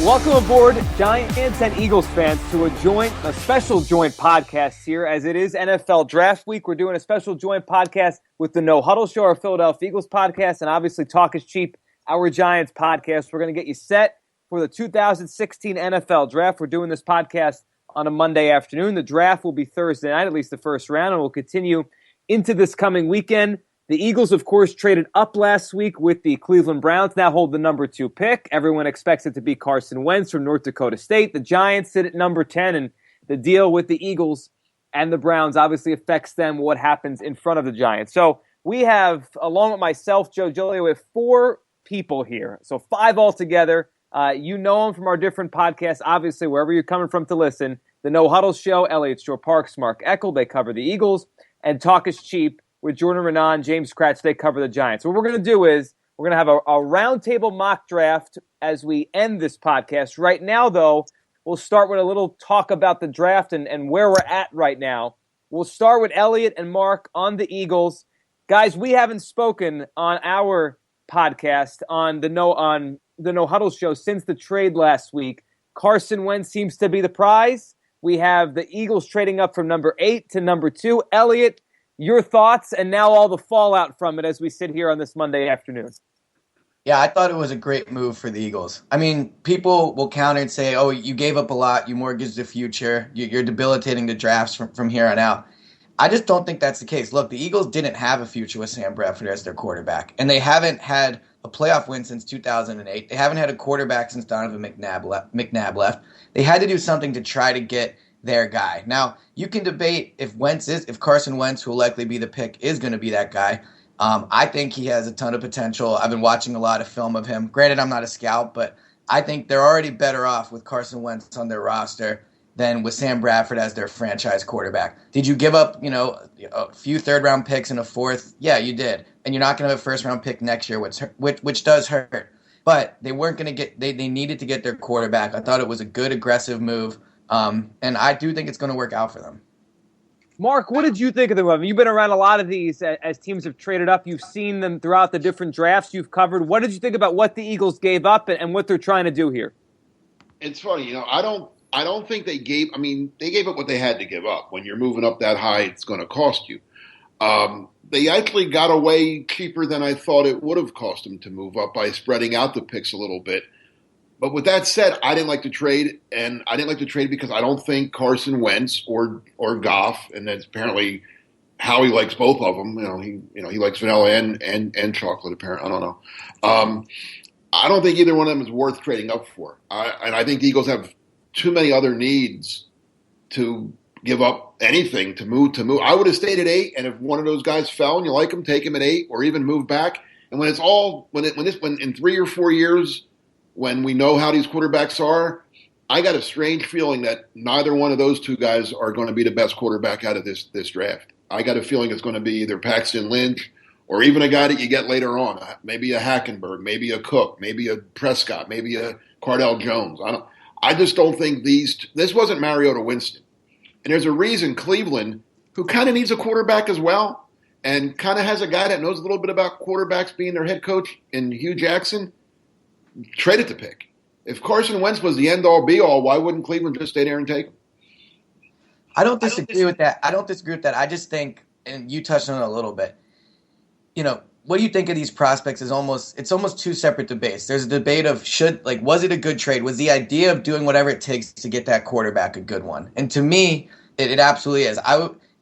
Welcome aboard, Giants and Eagles fans, to a special joint podcast here, as it is NFL Draft Week. We're doing a special joint podcast with the No-Huddle Show, our Philadelphia Eagles podcast, and obviously Talk is Cheap, our Giants podcast. We're going to get you set for the 2016 NFL Draft. We're doing this podcast on a Monday afternoon. The draft will be Thursday night, at least the first round, and will continue into this coming weekend. The Eagles, of course, traded up last week with the Cleveland Browns, now hold the number 2 pick. Everyone expects it to be Carson Wentz from North Dakota State. The Giants sit at number 10, and the deal with the Eagles and the Browns obviously affects them, what happens in front of the Giants. So we have, along with myself, Joe Giglio, we have 4 people here, so 5 altogether. You know them from our different podcasts, obviously, wherever you're coming from to listen. The No-Huddle Show, Elliot Shore-Parks, Mark Eckel, they cover the Eagles, and Talk is Cheap with Jordan Renan, James Kratz, they cover the Giants. What we're going to do is we're going to have a roundtable mock draft as we end this podcast. Right now, though, we'll start with a little talk about the draft and where we're at right now. We'll start with Elliot and Mark on the Eagles. Guys, we haven't spoken on our podcast on the No-Huddle Show since the trade last week. Carson Wentz seems to be the prize. We have the Eagles trading up from number 8 to number 2. Elliot, your thoughts, and now all the fallout from it as we sit here on this Monday afternoon. Yeah, I thought it was a great move for the Eagles. I mean, people will counter and say, oh, you gave up a lot, you mortgaged the future, you're debilitating the drafts from here on out. I just don't think that's the case. Look, the Eagles didn't have a future with Sam Bradford as their quarterback, and they haven't had a playoff win since 2008. They haven't had a quarterback since Donovan McNabb left. They had to do something to try to get their guy. Now, you can debate if Carson Wentz, who will likely be the pick, is going to be that guy. I think he has a ton of potential. I've been watching a lot of film of him. Granted, I'm not a scout, but I think they're already better off with Carson Wentz on their roster than with Sam Bradford as their franchise quarterback. Did you give up, a few third-round picks and a fourth? Yeah, you did. And you're not going to have a first-round pick next year, which does hurt. But they weren't going to get – they needed to get their quarterback. I thought it was a good, aggressive move. And I do think it's going to work out for them. Mark, what did you think of the move? You've been around a lot of these as teams have traded up. You've seen them throughout the different drafts you've covered. What did you think about what the Eagles gave up and what they're trying to do here? It's funny, I don't think they gave up what they had to give up. When you're moving up that high, it's going to cost you. They actually got away cheaper than I thought it would have cost them to move up by spreading out the picks a little bit. But with that said, I didn't like the trade, and I didn't like the trade because I don't think Carson Wentz or Goff, and that's apparently how he likes both of them. He likes vanilla and chocolate. Apparently, I don't know. I don't think either one of them is worth trading up for. And I think the Eagles have too many other needs to give up anything to move. I would have stayed at 8, and if one of those guys fell and you like him, take him at 8, or even move back. And when in 3 or 4 years, when we know how these quarterbacks are, I got a strange feeling that neither one of those 2 guys are going to be the best quarterback out of this draft. I got a feeling it's going to be either Paxton Lynch or even a guy that you get later on, maybe a Hackenberg, maybe a Cook, maybe a Prescott, maybe a Cardell Jones. I just don't think this wasn't Mariota Winston. And there's a reason Cleveland, who kind of needs a quarterback as well, and kind of has a guy that knows a little bit about quarterbacks being their head coach in Hugh Jackson, traded the pick. If Carson Wentz was the end-all, be-all, why wouldn't Cleveland just stay there and take him? I don't disagree with that. I just think, and you touched on it a little bit, what do you think of these prospects is almost 2 separate debates. There's a debate of was it a good trade? Was the idea of doing whatever it takes to get that quarterback a good one? And to me, it absolutely is.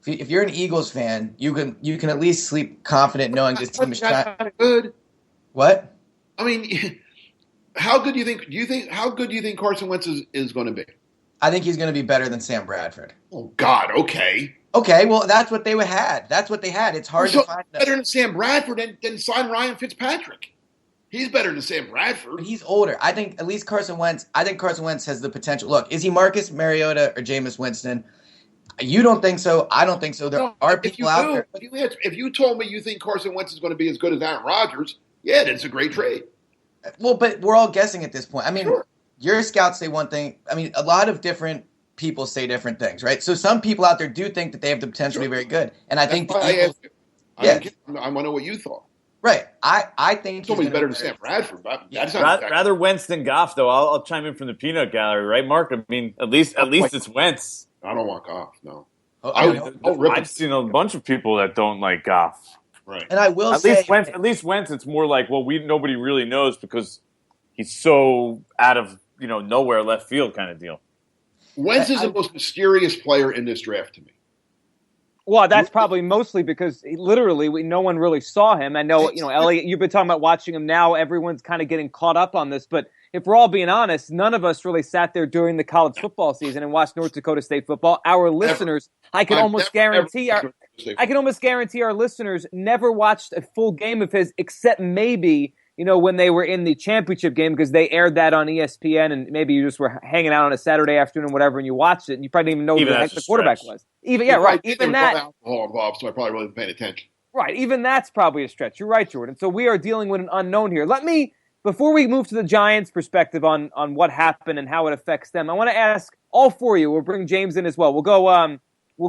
If you're an Eagles fan, you can at least sleep confident knowing this team is trying. Good. What? I mean, how good do you think Carson Wentz is going to be? I think he's going to be better than Sam Bradford. Oh God, okay. Okay, well that's what they had. That's what they had. It's hard to find better than Sam Bradford than sign Ryan Fitzpatrick. He's better than Sam Bradford. But he's older. I think at least Carson Wentz has the potential. Look, is he Marcus Mariota or Jameis Winston? You don't think so. I don't think so. There are people out there. If you told me you think Carson Wentz is going to be as good as Aaron Rodgers, yeah, that's a great trade. Well, but we're all guessing at this point. I mean, sure. Your scouts say one thing. I mean, a lot of different people say different things, right? So some people out there do think that they have the potential to be very good. And I think the Eagles, I want to know what you thought. Right. I think It's always better than Sam Bradford. But that's not Rather Wentz than Goff, though. I'll chime in from the peanut gallery, right, Mark? I mean, at least it's Wentz. I don't want Goff. No. I've seen a bunch of people that don't like Goff. Right. And I will At least Wentz, it's more like, well, nobody really knows because he's so out of nowhere left field kind of deal. Wentz is the most mysterious player in this draft to me. Well, that's probably mostly because no one really saw him. I know, Elliot, you've been talking about watching him now. Everyone's kind of getting caught up on this. But if we're all being honest, none of us really sat there during the college football season and watched North Dakota State football. Our listeners, I can almost guarantee our listeners never watched a full game of his, except maybe when they were in the championship game because they aired that on ESPN, and maybe you just were hanging out on a Saturday afternoon or whatever, and you watched it, and you probably didn't even know who the heck the quarterback was. Even that, alcohol involved, so I probably wasn't paying attention. Right, even that's probably a stretch. You're right, Jordan. So we are dealing with an unknown here. Before we move to the Giants' perspective on what happened and how it affects them, I want to ask all four of you. We'll bring James in as well. We'll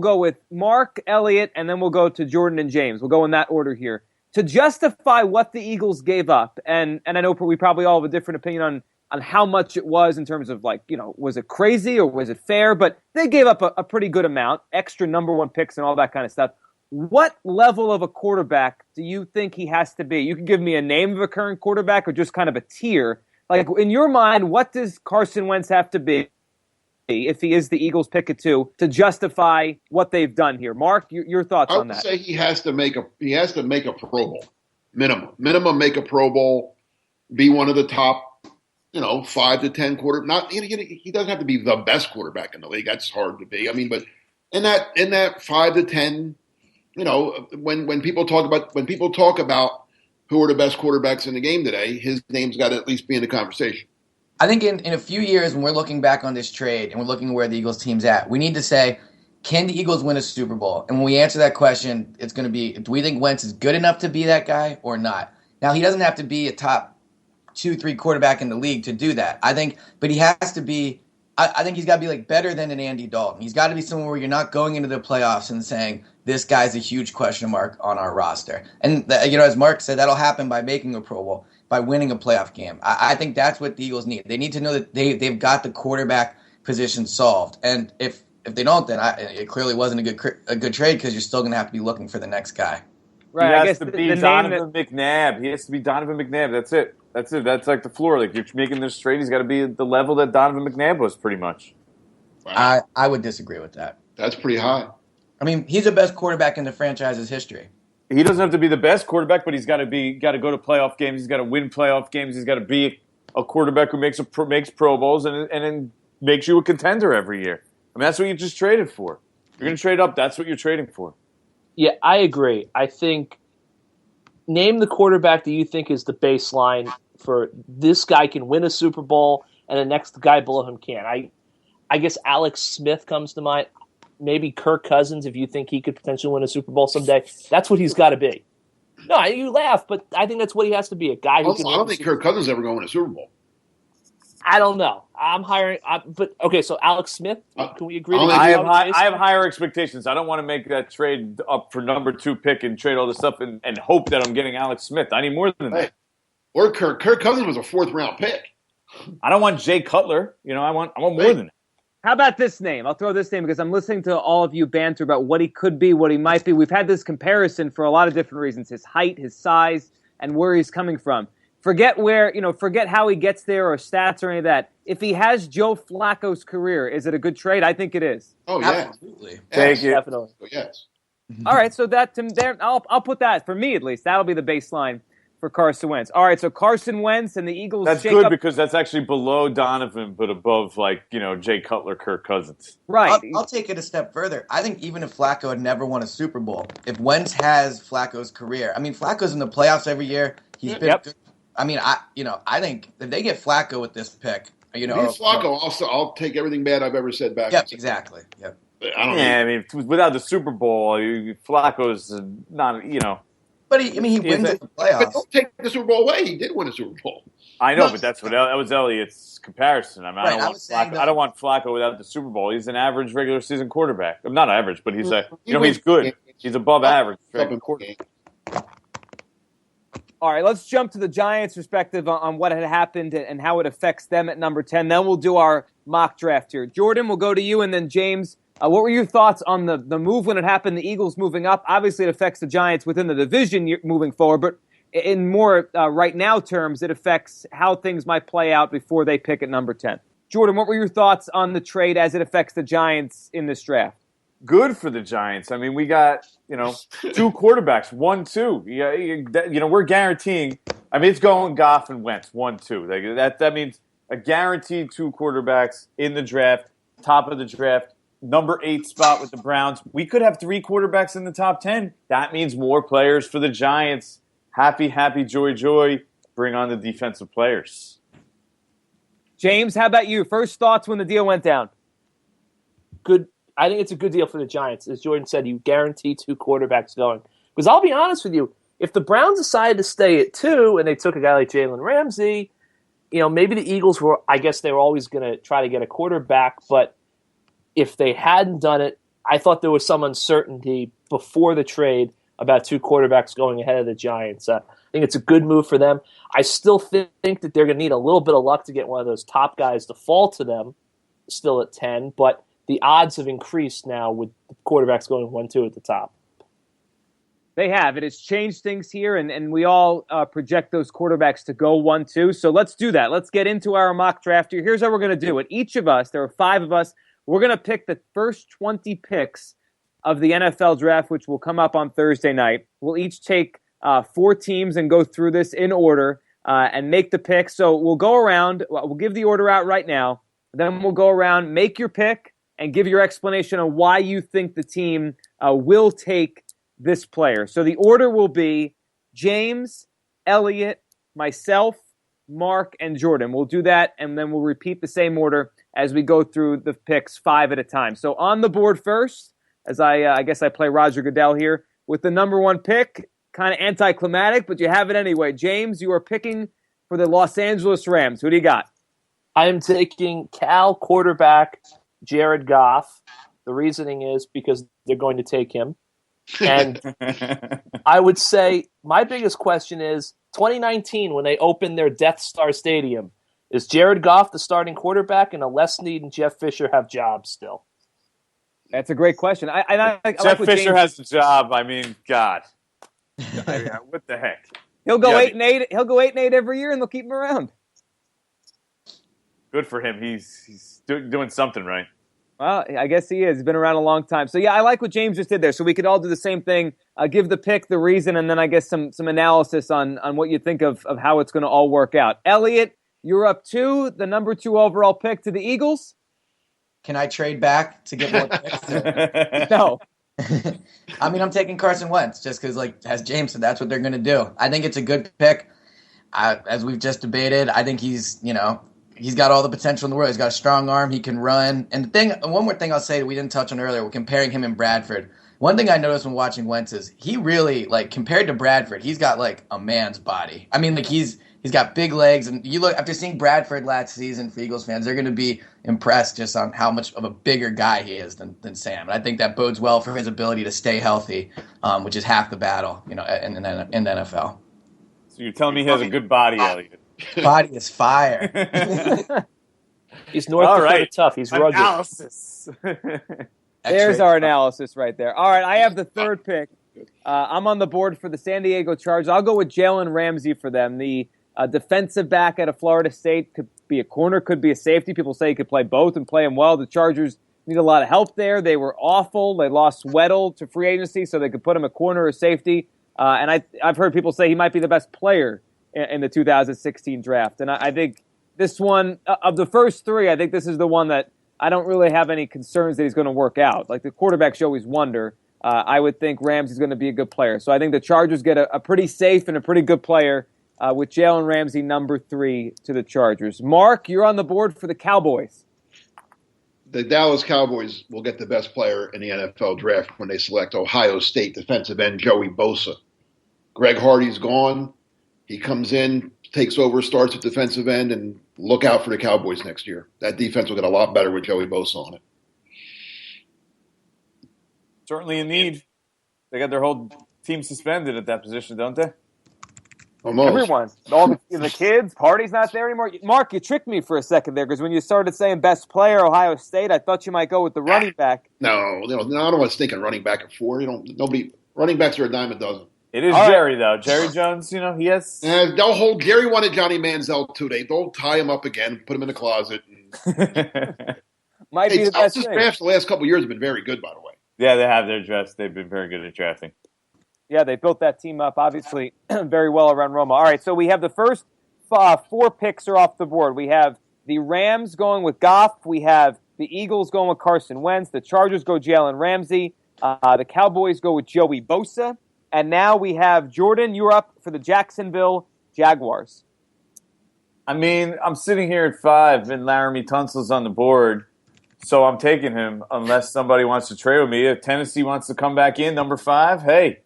go with Mark, Elliot, and then we'll go to Jordan and James. We'll go in that order here. To justify what the Eagles gave up, and I know we probably all have a different opinion on how much it was in terms of was it crazy or was it fair? But they gave up a pretty good amount, extra number one picks and all that kind of stuff. What level of a quarterback do you think he has to be? You can give me a name of a current quarterback or just kind of a tier. Like in your mind, what does Carson Wentz have to be if he is the Eagles pick at 2 to justify what they've done here? Mark, your thoughts on that? I would say he has to make a Pro Bowl minimum, make a Pro Bowl, be one of the top 5 to 10 he doesn't have to be the best quarterback in the league. That's hard to be. I mean, but in that 5 to 10, when people talk about who are the best quarterbacks in the game today, his name's got to at least be in the conversation. I think in a few years, when we're looking back on this trade and we're looking where the Eagles team's at, we need to say, can the Eagles win a Super Bowl? And when we answer that question, it's going to be, do we think Wentz is good enough to be that guy or not? Now, he doesn't have to be a top 2-3 quarterback in the league to do that. But he has to be, I think he's got to be better than an Andy Dalton. He's got to be someone where you're not going into the playoffs and saying, this guy's a huge question mark on our roster. And, as Mark said, that'll happen by making a Pro Bowl, by winning a playoff game. I think that's what the Eagles need. They need to know that they've got the quarterback position solved. And if they don't, then it clearly wasn't a good trade because you're still going to have to be looking for the next guy. Right. He has to be Donovan McNabb. He has to be Donovan McNabb. That's it. That's like the floor. Like, you're making this trade, he's got to be at the level that Donovan McNabb was, pretty much. Wow. I would disagree with that. That's pretty high. I mean, he's the best quarterback in the franchise's history. He doesn't have to be the best quarterback, but he's got to go to playoff games. He's got to win playoff games. He's got to be a quarterback who makes Pro Bowls and then makes you a contender every year. I mean, that's what you just traded for. You're going to trade up. That's what you're trading for. Yeah, I agree. I think name the quarterback that you think is the baseline for this guy can win a Super Bowl and the next guy below him can. I guess Alex Smith comes to mind. Maybe Kirk Cousins, if you think he could potentially win a Super Bowl someday. That's what he's got to be. No, you laugh, but I think that's what he has to be, a guy who can win. I don't think Kirk Cousins ever going to win a Super Bowl. I don't know. I'm hiring but okay, so Alex Smith, can we agree? I have higher expectations. I don't want to make that trade up for number 2 pick and trade all this stuff and hope that I'm getting Alex Smith. I need more than that. Or Kirk Cousins was a 4th round pick. I don't want Jay Cutler. I want more than that. How about this name? I'll throw this name because I'm listening to all of you banter about what he could be, what he might be. We've had this comparison for a lot of different reasons: his height, his size, and where he's coming from. Forget how he gets there or stats or any of that. If he has Joe Flacco's career, is it a good trade? I think it is. Oh yeah, absolutely. Thank you. Definitely. Yes. All right, so I'll put that for me at least. That'll be the baseline for Carson Wentz. All right, so Carson Wentz and the Eagles. That's good because that's actually below Donovan, but above Jay Cutler, Kirk Cousins. Right. I'll take it a step further. I think even if Flacco had never won a Super Bowl, if Wentz has Flacco's career, I mean, Flacco's in the playoffs every year. He's been good. I mean, I think if they get Flacco with this pick, Flacco, I'll take everything bad I've ever said back. Yep, exactly. Yep. I mean, without the Super Bowl, Flacco's not, But he wins in the playoffs. But don't take the Super Bowl away. He did win a Super Bowl. I know, but that was Elliott's comparison. I mean, right, I don't want Flacco without the Super Bowl. He's an average regular season quarterback. I'm not average, but he's he's good. He's above average. All right, let's jump to the Giants' perspective on what had happened and how it affects them at number 10. Then we'll do our mock draft here. Jordan, we'll go to you, and then James. What were your thoughts on the move when it happened, the Eagles moving up? Obviously, it affects the Giants within the division moving forward, but in more right now terms, it affects how things might play out before they pick at number 10. Jordan, what were your thoughts on the trade as it affects the Giants in this draft? Good for the Giants. I mean, we got, two quarterbacks, 1-2. Yeah, we're guaranteeing. I mean, it's going Goff and Wentz, 1-2. That means a guaranteed 2 quarterbacks in the draft, top of the draft, number 8 spot with the Browns. We could have 3 quarterbacks in the top 10. That means more players for the Giants. Happy, happy, joy, joy. Bring on the defensive players. James, how about you? First thoughts when the deal went down? Good. I think it's a good deal for the Giants. As Jordan said, you guarantee 2 quarterbacks going. Because I'll be honest with you, if the Browns decided to stay at 2 and they took a guy like Jalen Ramsey, maybe the Eagles were, I guess they were always going to try to get a quarterback. But if they hadn't done it, I thought there was some uncertainty before the trade about 2 quarterbacks going ahead of the Giants. I think it's a good move for them. I still think that they're going to need a little bit of luck to get one of those top guys to fall to them still at 10, but the odds have increased now with the quarterbacks going 1-2 at the top. They have. It has changed things here, and we all project those quarterbacks to go 1-2. So let's do that. Let's get into our mock draft here. Here's how we're going to do it. Each of us, there are 5 of us, we're going to pick the first 20 picks of the NFL draft, which will come up on Thursday night. We'll each take 4 teams and go through this in order and make the pick. So we'll go around. We'll give the order out right now. Then we'll go around, make your pick, and give your explanation on why you think the team will take this player. So the order will be James, Elliot, myself, Mark, and Jordan. We'll do that, and then we'll repeat the same order as we go through the picks 5 at a time. So on the board first, as I guess I play Roger Goodell here, with the number 1 pick, kind of anticlimactic, but you have it anyway. James, you are picking for the Los Angeles Rams. Who do you got? I am taking Cal quarterback Jared Goff. The reasoning is because they're going to take him. And I would say my biggest question is 2019 when they opened their Death Star Stadium. Is Jared Goff the starting quarterback and Les Snead and Jeff Fisher have jobs still? That's a great question. I Jeff Fisher has a job. I mean, God. What the heck? He'll go 8-8. He'll go 8-8 every year, and they'll keep him around. Good for him. He's doing something right. Well, I guess he is. He's been around a long time. So, yeah, I like what James just did there. So we could all do the same thing, give the pick, the reason, and then I guess some analysis on what you think of how it's going to all work out. Elliot, you're up 2, the number 2 overall pick to the Eagles. Can I trade back to get more picks? No. I mean, I'm taking Carson Wentz just because, as James said, that's what they're going to do. I think it's a good pick. As we've just debated, I think he's got all the potential in the world. He's got a strong arm. He can run. And one more thing I'll say that we didn't touch on earlier, we're comparing him and Bradford. One thing I noticed when watching Wentz is he really, compared to Bradford, he's got, a man's body. I mean, he's got big legs. And you look, after seeing Bradford last season for Eagles fans, they're going to be impressed just on how much of a bigger guy he is than Sam. And I think that bodes well for his ability to stay healthy, which is half the battle, in the NFL. So you're telling me he has a good body, Elliot? Body is fire. He's North Dakota tough. He's rugged. Analysis. There's our analysis right there. All right, I have the 3rd pick. I'm on the board for the San Diego Chargers. I'll go with Jalen Ramsey for them. The defensive back out of Florida State could be a corner, could be a safety. People say he could play both and play them well. The Chargers need a lot of help there. They were awful. They lost Weddle to free agency, so they could put him a corner or safety. And I've heard people say he might be the best player in the 2016 draft. And I think this one, of the first 3, I think this is the one that I don't really have any concerns that he's going to work out. The quarterbacks you always wonder. I would think Ramsey's going to be a good player. So I think the Chargers get a pretty safe and a pretty good player with Jalen Ramsey, number 3 to the Chargers. Mark, you're on the board for the Cowboys. The Dallas Cowboys will get the best player in the NFL draft when they select Ohio State defensive end Joey Bosa. Greg Hardy's gone. He comes in, takes over, starts at defensive end, and look out for the Cowboys next year. That defense will get a lot better with Joey Bosa on it. Certainly a need. They got their whole team suspended at that position, don't they? Almost. Everyone. All the kids, party's not there anymore. Mark, you tricked me for a second there because when you started saying best player, Ohio State, I thought you might go with the running back. No, I don't want to think of running back at 4. Nobody running backs are a dime a dozen. It is All Jerry, though. Jerry Jones, he has. They'll hold. Gary wanted Johnny Manziel too. They'll tie him up again, put him in the closet. Might be the best thing. Drafts the last couple of years have been very good, by the way. Yeah, they have their drafts. They've been very good at drafting. Yeah, they built that team up, obviously, very well around Roma. All right, so we have the first 4 picks are off the board. We have the Rams going with Goff. We have the Eagles going with Carson Wentz. The Chargers go Jalen Ramsey. The Cowboys go with Joey Bosa. And now we have Jordan, you're up for the Jacksonville Jaguars. I mean, I'm sitting here at 5, and Laramie Tunsil's on the board, so I'm taking him unless somebody wants to trade with me. If Tennessee wants to come back in, number 5, hey,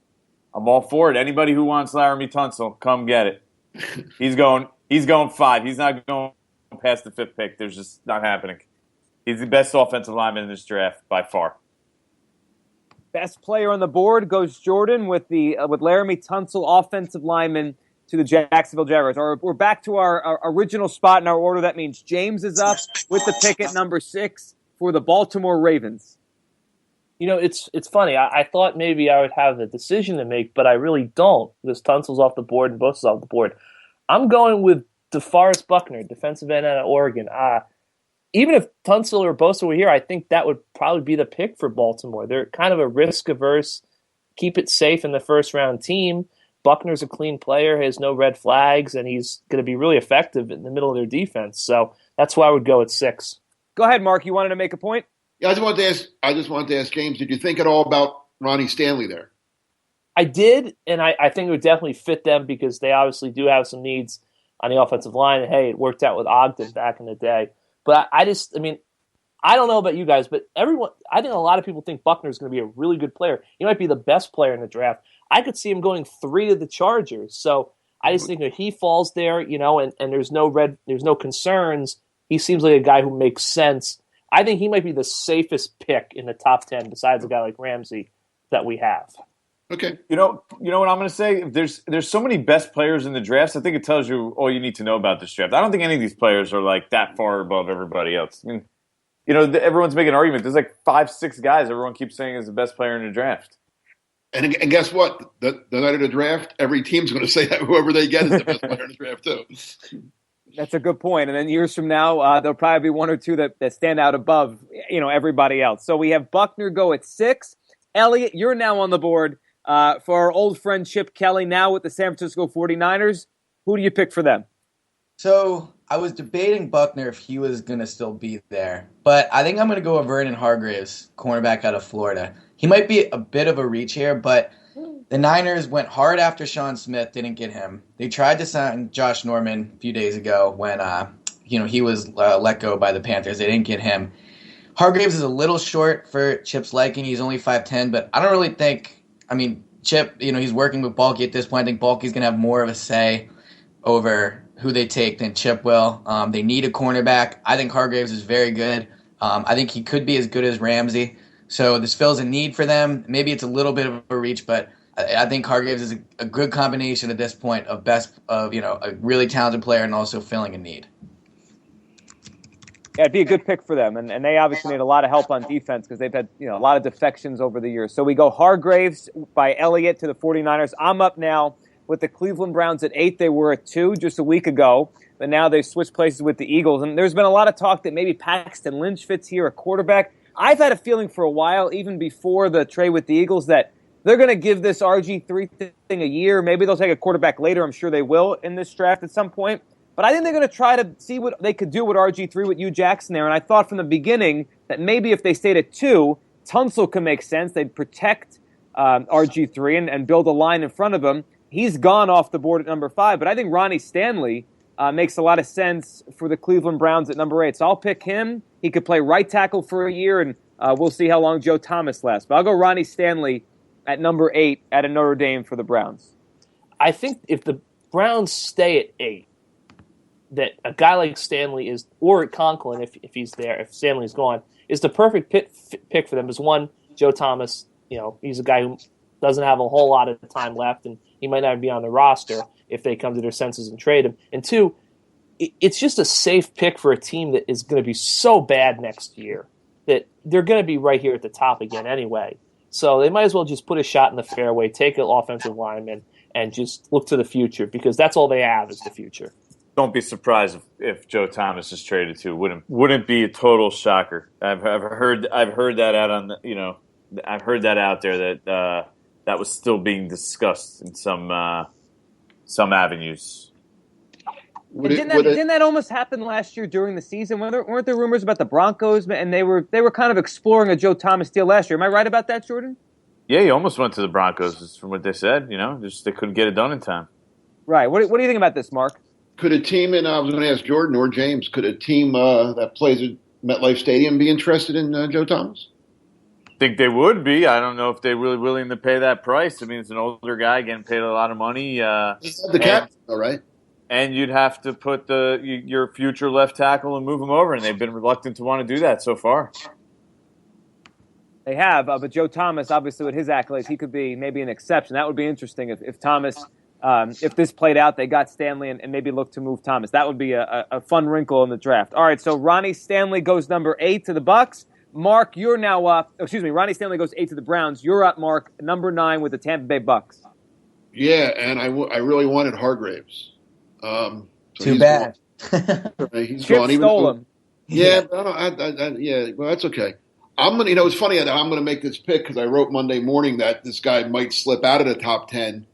I'm all for it. Anybody who wants Laramie Tunsil, come get it. He's going 5. He's not going past the 5th pick. There's just not happening. He's the best offensive lineman in this draft by far. Best player on the board goes Jordan with Laramie Tunsil, offensive lineman, to the Jacksonville Jaguars. We're back to our original spot in our order. That means James is up with the pick at number 6 for the Baltimore Ravens. It's funny. I thought maybe I would have a decision to make, but I really don't because Tunsil's off the board and Bosa's off the board. I'm going with DeForest Buckner, defensive end out of Oregon. Even if Tunsil or Bosa were here, I think that would probably be the pick for Baltimore. They're kind of a risk-averse, keep it safe in the first-round team. Buckner's a clean player, has no red flags, and he's going to be really effective in the middle of their defense. So that's why I would go at 6. Go ahead, Mark. You wanted to make a point? Yeah, I just wanted to ask James, did you think at all about Ronnie Stanley there? I did, and I think it would definitely fit them because they obviously do have some needs on the offensive line. And, hey, it worked out with Ogden back in the day. But I don't know about you guys, but I think a lot of people think Buckner is going to be a really good player. He might be the best player in the draft. I could see him going 3 to the Chargers. So I just think that he falls there, and there's no concerns. He seems like a guy who makes sense. I think he might be the safest pick in the top 10 besides a guy like Ramsey that we have. Okay. You know what I'm going to say? There's so many best players in the drafts. I think it tells you all you need to know about this draft. I don't think any of these players are like that far above everybody else. I mean, everyone's making an argument. There's like 5-6 guys everyone keeps saying is the best player in the draft. And guess what? The night of the draft, every team's going to say that whoever they get is the best player in the draft too. That's a good point. And then years from now, there'll probably be 1 or 2 that stand out above, everybody else. So we have Buckner go at 6. Elliot, you're now on the board for our old friend Chip Kelly, now with the San Francisco 49ers. Who do you pick for them? So I was debating Buckner if he was going to still be there. But I think I'm going to go with Vernon Hargreaves, cornerback out of Florida. He might be a bit of a reach here, but the Niners went hard after Sean Smith, didn't get him. They tried to sign Josh Norman a few days ago when he was let go by the Panthers. They didn't get him. Hargreaves is a little short for Chip's liking. He's only 5'10", but I don't really think – Chip, he's working with Balky at this point. I think Balky's going to have more of a say over who they take than Chip will. They need a cornerback. I think Hargreaves is very good. I think he could be as good as Ramsey. So this fills a need for them. Maybe it's a little bit of a reach, but I think Hargreaves is a good combination at this point of a really talented player and also filling a need. Yeah, it'd be a good pick for them. And they obviously need a lot of help on defense because they've had a lot of defections over the years. So we go Hargreaves by Elliott to the 49ers. I'm up now with the Cleveland Browns at 8. They were at 2 just a week ago. But now they've switched places with the Eagles. And there's been a lot of talk that maybe Paxton Lynch fits here, a quarterback. I've had a feeling for a while, even before the trade with the Eagles, that they're going to give this RG3 thing a year. Maybe they'll take a quarterback later. I'm sure they will in this draft at some point. But I think they're going to try to see what they could do with RG3 with Hugh Jackson there. And I thought from the beginning that maybe if they stayed at 2, Tunsil could make sense. They'd protect RG3 and build a line in front of him. He's gone off the board at number 5. But I think Ronnie Stanley makes a lot of sense for the Cleveland Browns at number 8. So I'll pick him. He could play right tackle for a year, and we'll see how long Joe Thomas lasts. But I'll go Ronnie Stanley at number 8 at a Notre Dame for the Browns. I think if the Browns stay at 8, that a guy like Stanley is, or Conklin if he's there, if Stanley's gone, is the perfect pick for them. Is one, Joe Thomas, he's a guy who doesn't have a whole lot of time left, and he might not be on the roster if they come to their senses and trade him. And two, it's just a safe pick for a team that is going to be so bad next year that they're going to be right here at the top again anyway. So they might as well just put a shot in the fairway, take an offensive lineman, and just look to the future because that's all they have is the future. Don't be surprised if Joe Thomas is traded too. Wouldn't be a total shocker. I've heard that out on the, I've heard that out there that that was still being discussed in some avenues. Didn't that almost happen last year during the season? Weren't there rumors about the Broncos and they were kind of exploring a Joe Thomas deal last year? Am I right about that, Jordan? Yeah, he almost went to the Broncos, from what they said. Just they couldn't get it done in time. Right. What do you think about this, Mark? Could a team, and I was going to ask Jordan or James, could a team that plays at MetLife Stadium be interested in Joe Thomas? I think they would be. I don't know if they're really willing to pay that price. I mean, it's an older guy getting paid a lot of money. The cap, all right. And you'd have to put your future left tackle and move him over, and they've been reluctant to want to do that so far. They have, but Joe Thomas, obviously, with his accolades, he could be maybe an exception. That would be interesting if Thomas, if this played out, they got Stanley and maybe look to move Thomas. That would be a fun wrinkle in the draft. All right, so Ronnie Stanley goes number 8 to the Bucks. Mark, you're now up. Ronnie Stanley goes 8 to the Browns. You're up, Mark, number 9 with the Tampa Bay Bucks. Yeah, and I really wanted Hargraves. So Too bad. He's Chip gone. stole him. Yeah, well, that's okay. I'm gonna. It's funny that I'm gonna make this pick because I wrote Monday morning that this guy might slip out of the top 10.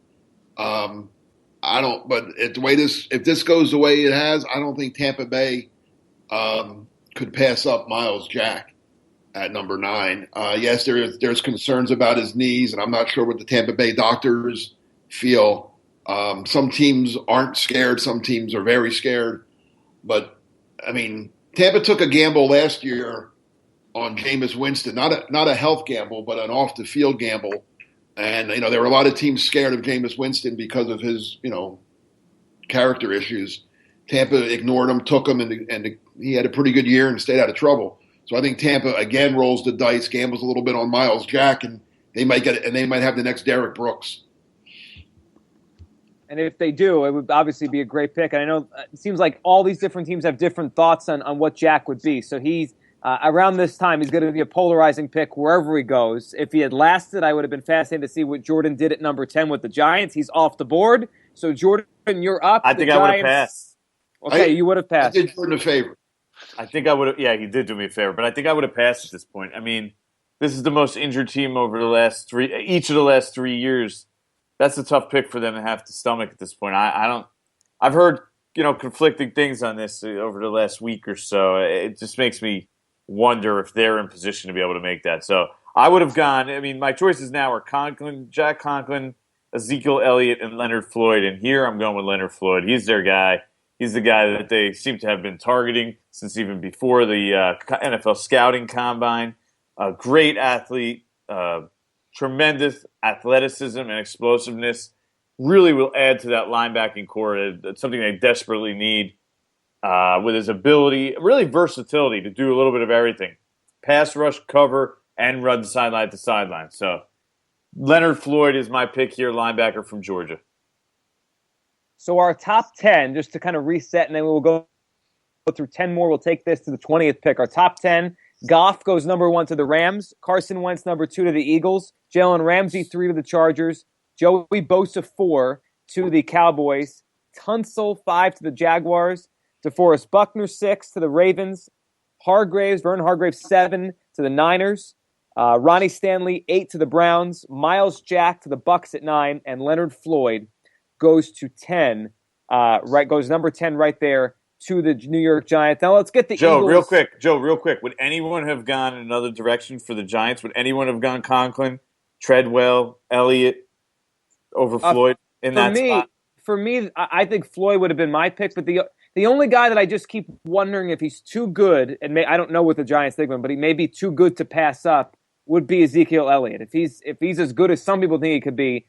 I don't. But if this goes the way it has, I don't think Tampa Bay could pass up Miles Jack at number 9. Yes, there's concerns about his knees, and I'm not sure what the Tampa Bay doctors feel. Some teams aren't scared. Some teams are very scared. But, I mean, Tampa took a gamble last year on Jameis Winston. Not a health gamble, but an off-the-field gamble. And, there were a lot of teams scared of Jameis Winston because of his, character issues. Tampa ignored him, took him, and he had a pretty good year and stayed out of trouble. So I think Tampa, again, rolls the dice, gambles a little bit on Miles Jack, and they might have the next Derrick Brooks. And if they do, it would obviously be a great pick. And I know it seems like all these different teams have different thoughts on what Jack would be. So he's around this time, he's going to be a polarizing pick wherever he goes. If he had lasted, I would have been fascinated to see what Jordan did at number 10 with the Giants. He's off the board. So Jordan, you're up. I think I would have passed. Okay, you would have passed. I did Jordan a favor. I think I would have. Yeah, he did do me a favor, but I think I would have passed at this point. I mean, this is the most injured team over each of the last 3 years. That's a tough pick for them to have to stomach at this point. I've heard, conflicting things on this over the last week or so. It just makes me wonder if they're in position to be able to make that. So I would have gone, my choices now are Jack Conklin, Ezekiel Elliott, and Leonard Floyd. And here I'm going with Leonard Floyd. He's their guy. He's the guy that they seem to have been targeting since even before the NFL scouting combine. A great athlete, tremendous athleticism and explosiveness, really will add to that linebacking core. That's something they desperately need with his ability, really versatility to do a little bit of everything. Pass rush, cover, and run sideline to sideline. So Leonard Floyd is my pick here, linebacker from Georgia. So our top 10, just to kind of reset, and then we'll go through 10 more. We'll take this to the 20th pick. Our top 10, Goff goes number 1 to the Rams. Carson Wentz number 2 to the Eagles. Jalen Ramsey 3 to the Chargers. Joey Bosa 4 to the Cowboys. Tunsil 5 to the Jaguars. DeForest Buckner 6 to the Ravens. Vernon Hargraves 7 to the Niners. Ronnie Stanley 8 to the Browns. Miles Jack to the Bucks at 9. And Leonard Floyd goes to 10. Goes number 10 right there to the New York Giants. Now let's get the Eagles. Real quick. Would anyone have gone in another direction for the Giants? Would anyone have gone Conklin, Treadwell, Elliott over Floyd in that spot? For me, I think Floyd would have been my pick, but the only guy that I just keep wondering if he's too good, and I don't know what the Giants think of him, but he may be too good to pass up, would be Ezekiel Elliott. If he's as good as some people think he could be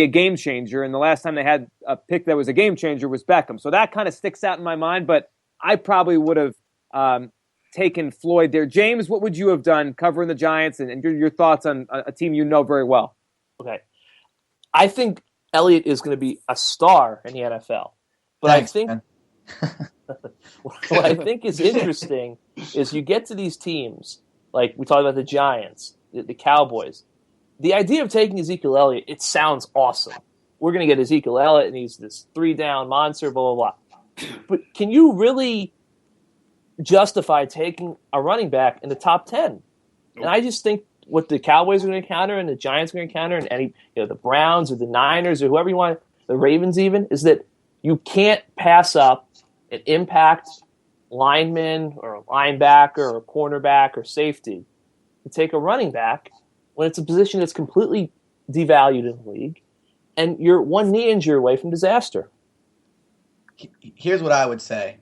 a game changer. And the last time they had a pick that was a game changer was Beckham. So that kind of sticks out in my mind, but I probably would have taken Floyd there. James, what would you have done covering the Giants and your thoughts on a team you know very well? Okay. I think Elliott is going to be a star in the NFL. But Thanks, I think man. what I think is interesting is you get to these teams, like we talked about the Giants, the Cowboys. The idea of taking Ezekiel Elliott, it sounds awesome. We're going to get Ezekiel Elliott, and he's this 3-down monster, blah, blah, blah. But can you really justify taking a running back in the top 10? Nope. And I just think what the Cowboys are going to encounter and the Giants are going to encounter and any, the Browns or the Niners or whoever you want, the Ravens even, is that you can't pass up an impact lineman or a linebacker or a cornerback or safety to take a running back when it's a position that's completely devalued in the league and you're one knee injury away from disaster. Here's what I would say.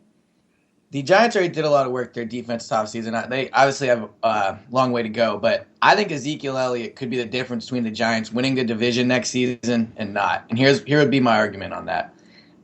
The Giants already did a lot of work their defense this offseason. They obviously have a long way to go, but I think Ezekiel Elliott could be the difference between the Giants winning the division next season and not. And here would be my argument on that.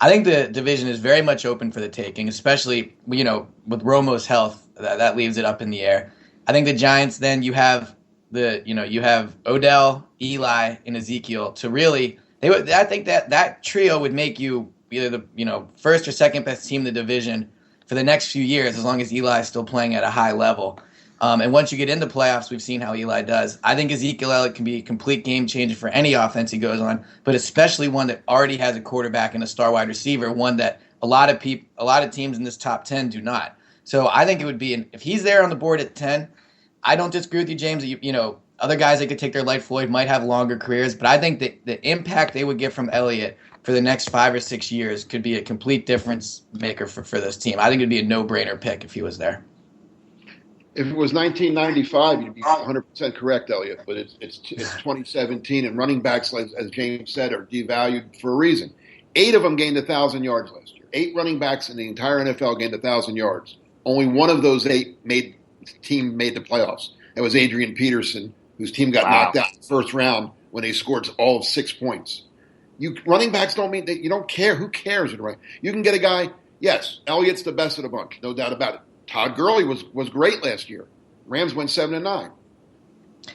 I think the division is very much open for the taking, especially, with Romo's health. That leaves it up in the air. I think the Giants, then you have you have Odell, Eli, and Ezekiel to really I think that trio would make you either the first or second best team in the division for the next few years, as long as Eli is still playing at a high level. And once you get into playoffs, we've seen how Eli does. I think Ezekiel Elliott can be a complete game changer for any offense he goes on, but especially one that already has a quarterback and a star wide receiver, one that a lot of teams in this top 10 do not. So I think it would be, if he's there on the board at 10, I don't disagree with you, James. Other guys that could take their light Floyd might have longer careers, but I think that the impact they would get from Elliott for the next 5 or 6 years could be a complete difference maker for this team. I think it would be a no-brainer pick if he was there. If it was 1995, you'd be 100% correct, Elliot. But it's 2017, and running backs, as James said, are devalued for a reason. 8 of them gained 1,000 yards last year. 8 running backs in the entire NFL gained 1,000 yards. Only one of those 8 made the playoffs. That was Adrian Peterson, whose team got knocked out in the first round when they scored all of 6 points. Running backs don't mean that you don't care. Who cares? You can get a guy. Yes, Elliott's the best of the bunch, no doubt about it. Todd Gurley was great last year. Rams went 7-9.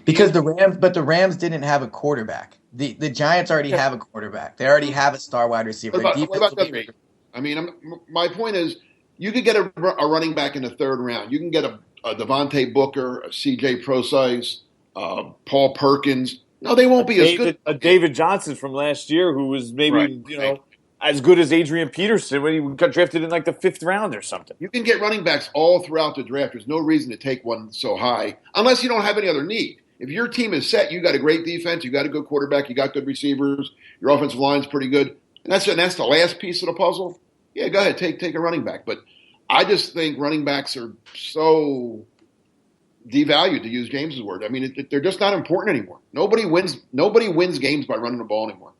Because the Rams didn't have a quarterback. The Giants already have a quarterback. They already have a star wide receiver. What about that? I mean, my point is, you could get a running back in the 3rd round. You can get a Devontae Booker, a C.J. Prosise, Paul Perkins. No, they won't be as good. A David Johnson from last year, who was maybe as good as Adrian Peterson when he got drafted in like the 5th round or something. You can get running backs all throughout the draft. There's no reason to take one so high unless you don't have any other need. If your team is set, you got a great defense, you got a good quarterback, you got good receivers, your offensive line's pretty good, and that's the last piece of the puzzle. Yeah, go ahead, take a running back. But I just think running backs are so devalued, to use James's word. I mean, they're just not important anymore. Nobody wins games by running the ball anymore.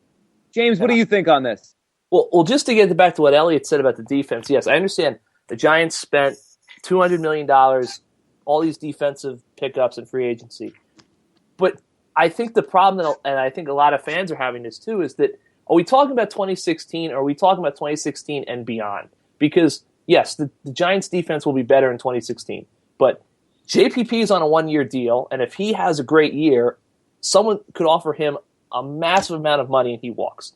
James, what do you think on this? Well, just to get back to what Elliott said about the defense, yes, I understand the Giants spent $200 million, all these defensive pickups and free agency. But I think the problem, and I think a lot of fans are having this too, is that are we talking about 2016 or are we talking about 2016 and beyond? Because, yes, the Giants' defense will be better in 2016, but JPP is on a 1-year deal, and if he has a great year, someone could offer him a massive amount of money and he walks.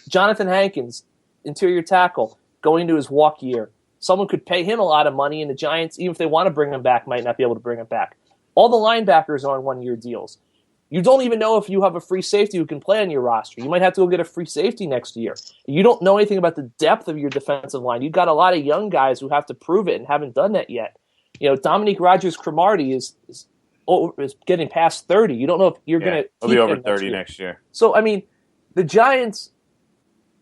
Jonathan Hankins, interior tackle, going into his walk year. Someone could pay him a lot of money, and the Giants, even if they want to bring him back, might not be able to bring him back. All the linebackers are on 1-year deals. You don't even know if you have a free safety who can play on your roster. You might have to go get a free safety next year. You don't know anything about the depth of your defensive line. You've got a lot of young guys who have to prove it and haven't done that yet. Dominique Rodgers-Cromartie is getting past 30. You don't know if you're going to he'll be over 30 next year. So, I mean, the Giants,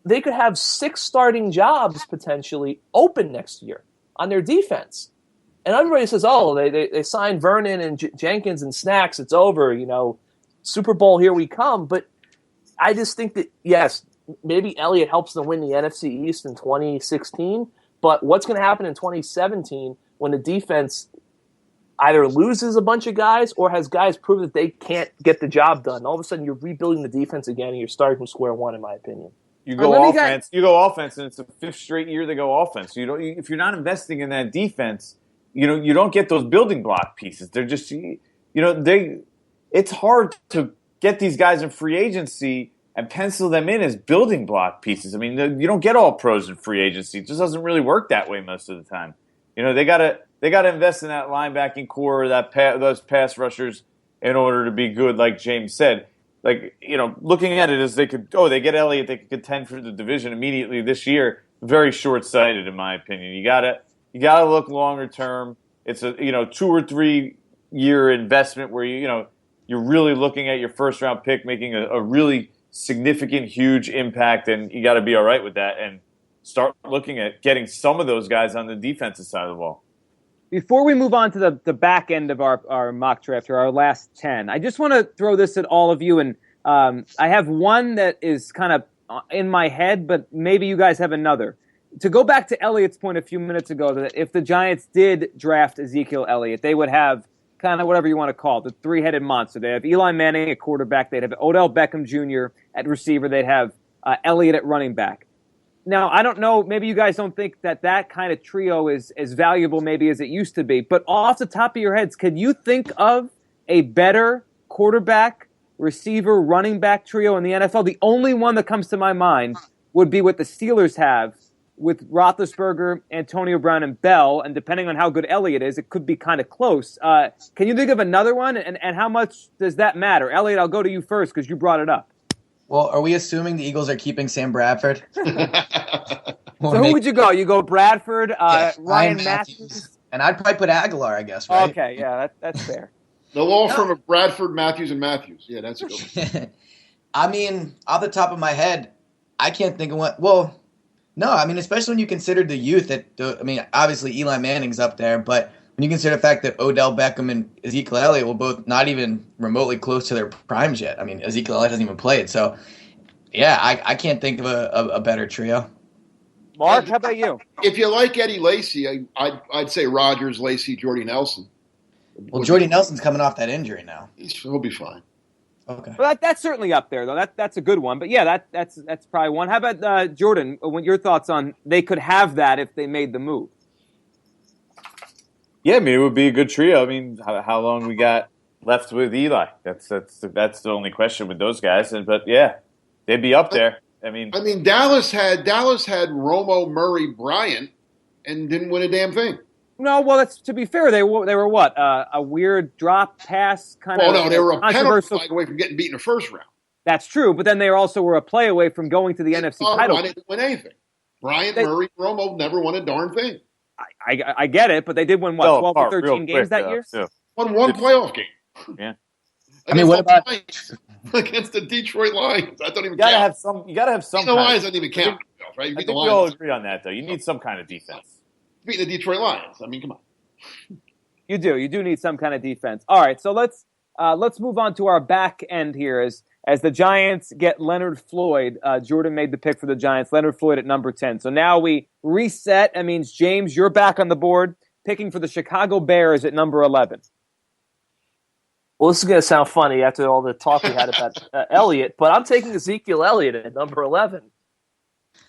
they could have 6 starting jobs potentially open next year on their defense. And everybody says, they signed Vernon and Jenkins and Snacks. It's over, Super Bowl, here we come. But I just think that, yes, maybe Elliott helps them win the NFC East in 2016. But what's going to happen in 2017 when the defense either loses a bunch of guys or has guys prove that they can't get the job done? All of a sudden, you're rebuilding the defense again, and you're starting from square one, in my opinion. You go offense, and it's the 5th straight year they go offense. If you're not investing in that defense, you don't get those building block pieces. They're just, it's hard to get these guys in free agency and pencil them in as building block pieces. I mean, you don't get all pros in free agency. It just doesn't really work that way most of the time. They gotta invest in that linebacking core, those pass rushers in order to be good, like James said. Like, looking at it as they get Elliott, they could contend for the division immediately this year. Very short-sighted, in my opinion. You gotta look longer term. It's a 2 or 3 year investment where you're really looking at your first round pick making a really significant, huge impact, and you got to be all right with that and start looking at getting some of those guys on the defensive side of the ball. Before we move on to the back end of our mock draft or our last 10, I just want to throw this at all of you. And I have one that is kind of in my head, but maybe you guys have another. To go back to Elliott's point a few minutes ago, that if the Giants did draft Ezekiel Elliott, they would have kind of whatever you want to call it, the three-headed monster. They have Eli Manning at quarterback. They'd have Odell Beckham Jr. at receiver. They'd have Elliott at running back. Now, I don't know, maybe you guys don't think that kind of trio is as valuable maybe as it used to be, but off the top of your heads, could you think of a better quarterback, receiver, running back trio in the NFL? The only one that comes to my mind would be what the Steelers have with Roethlisberger, Antonio Brown, and Bell, and depending on how good Elliott is, it could be kind of close. Can you think of another one, and how much does that matter? Elliott, I'll go to you first because you brought it up. Well, are we assuming the Eagles are keeping Sam Bradford? So who would you go? You go Bradford, Ryan Matthews? And I'd probably put Aguilar, I guess, right? Okay, yeah, that's fair. The law firm of Bradford, Matthews, and Matthews. Yeah, that's a good one. I mean, off the top of my head, I can't think of one. Well, no, I mean, especially when you consider the youth. Obviously Eli Manning's up there, but when you consider the fact that Odell Beckham and Ezekiel Elliott will both not even remotely close to their primes yet. I mean, Ezekiel Elliott hasn't even played. So, yeah, I can't think of a better trio. Mark, how about you? If you like Eddie Lacy, I'd say Rodgers, Lacy, Jordy Nelson. Well, Jordy Nelson's coming off that injury now. He'll be fine. Okay. Well, that's certainly up there, though. That's a good one. But, yeah, that's probably one. How about Jordan? What your thoughts on they could have that if they made the move? Yeah, I mean, it would be a good trio. I mean, how long we got left with Eli? That's the only question with those guys. But yeah, they'd be up there. I mean, Dallas had Romo, Murray, Bryant, and didn't win a damn thing. No, well, that's to be fair. They were what a weird drop pass kind of. Oh no, they were a penalty controversial flag away from getting beat in the first round. That's true, but then they also were a play away from going to the NFC title. They didn't win anything. Bryant, Murray, Romo never won a darn thing. I get it, but they did win, 12 or 13 games that year? Yeah. Won one playoff game. Yeah. I mean, what about against the Detroit Lions? I don't even count. You gotta have some. The Lions don't even count. Right? I think we all agree on that, though. You need some kind of defense. Beat the Detroit Lions. I mean, come on. You do need some kind of defense. All right, so let's move on to our back end here as the Giants get Leonard Floyd. Jordan made the pick for the Giants. Leonard Floyd at number 10. So now we reset. That means, James, you're back on the board, picking for the Chicago Bears at number 11. Well, this is going to sound funny after all the talk we had about Elliott, but I'm taking Ezekiel Elliott at number 11.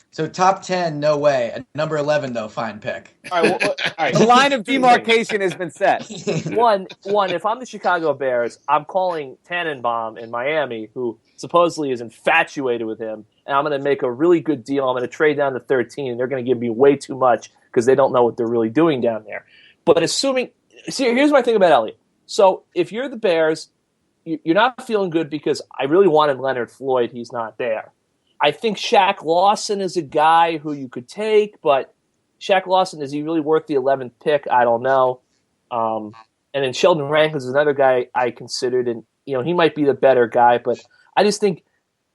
So top 10, no way. At number 11, though, fine pick. All right. The line of demarcation has been set. One, if I'm the Chicago Bears, I'm calling Tannenbaum in Miami, who supposedly is infatuated with him, and I'm going to make a really good deal. I'm going to trade down to 13, and they're going to give me way too much because they don't know what they're really doing down there. But here's my thing about Elliott. So if you're the Bears, you're not feeling good because I really wanted Leonard Floyd. He's not there. I think Shaq Lawson is a guy who you could take, but Shaq Lawson, is he really worth the 11th pick? I don't know. And then Sheldon Rankins is another guy I considered, and he might be the better guy, but I just think,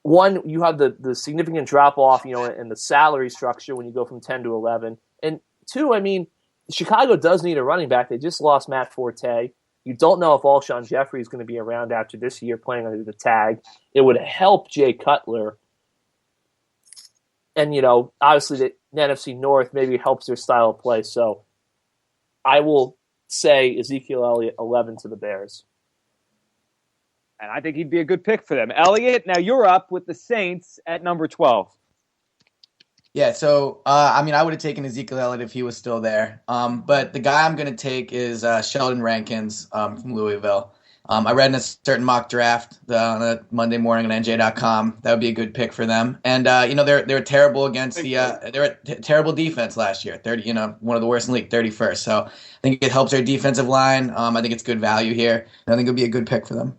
one, you have the significant drop-off, in the salary structure when you go from 10 to 11. And two, Chicago does need a running back. They just lost Matt Forte. You don't know if Alshon Jeffrey is going to be around after this year playing under the tag. It would help Jay Cutler. And, obviously the NFC North maybe helps their style of play. So I will say Ezekiel Elliott, 11 to the Bears. And I think he'd be a good pick for them. Elliott, now you're up with the Saints at number 12. Yeah, so, I would have taken Ezekiel Elliott if he was still there. But the guy I'm going to take is Sheldon Rankins from Louisville. I read in a certain mock draft on a Monday morning on NJ.com that would be a good pick for them. And they're terrible against they're a terrible defense last year. 30, one of the worst in the league, 31st. So I think it helps their defensive line. I think it's good value here. And I think it'll be a good pick for them.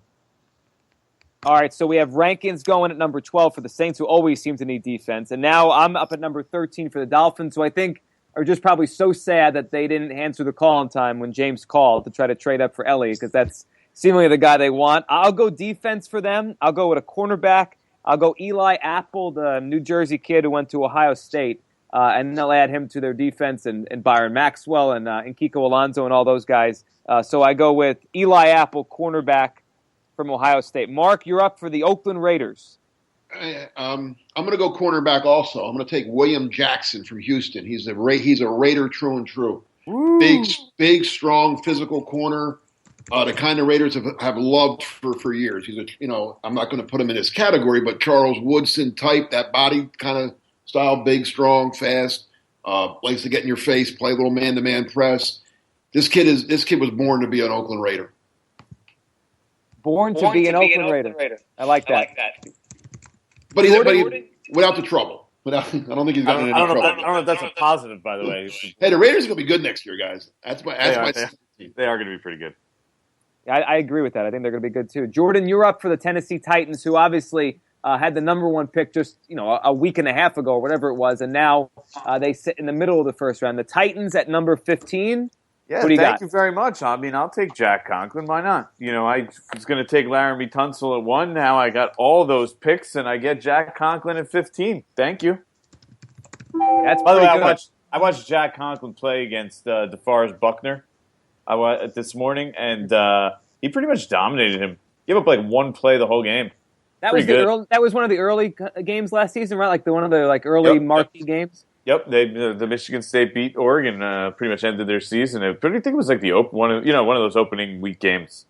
All right, so we have Rankins going at number 12 for the Saints, who always seem to need defense. And now I'm up at number 13 for the Dolphins, who I think are just probably so sad that they didn't answer the call in time when James called to try to trade up for Ellie, because that's seemingly the guy they want. I'll go defense for them. I'll go with a cornerback. I'll go Eli Apple, the New Jersey kid who went to Ohio State, and they'll add him to their defense and Byron Maxwell and Kiko Alonso and all those guys. So I go with Eli Apple, cornerback from Ohio State. Mark, you're up for the Oakland Raiders. I'm going to go cornerback also. I'm going to take William Jackson from Houston. He's a Raider true and true. Woo. Big, strong, physical corner. The kind of Raiders have loved for years. He's I'm not going to put him in this category, but Charles Woodson type, that body kind of style, big, strong, fast, likes to get in your face, play a little man-to-man press. This kid was born to be an Oakland Raider. Born to be an Oakland Raider. I like that. But he's without the trouble. I don't think he's gotten any trouble. I don't know if that's a positive, by the way. Hey, the Raiders are going to be good next year, guys. They are going to be pretty good. I agree with that. I think they're going to be good too. Jordan, you're up for the Tennessee Titans, who obviously had the number one pick just a week and a half ago or whatever it was, and now they sit in the middle of the first round. The Titans at number 15. Yeah, what do you thank got? you very much. I mean, I'll take Jack Conklin. Why not? I was going to take Laramie Tunsil at 1. Now I got all those picks, and I get Jack Conklin at 15. Thank you. That's By the way, good. I watched Jack Conklin play against DeForest Buckner this morning, and he pretty much dominated him. Gave up like one play the whole game. That was one of the early games last season, right? Like one of the early marquee games. Yep, the Michigan State beat Oregon. Pretty much ended their season. I think it was like one of those opening week games,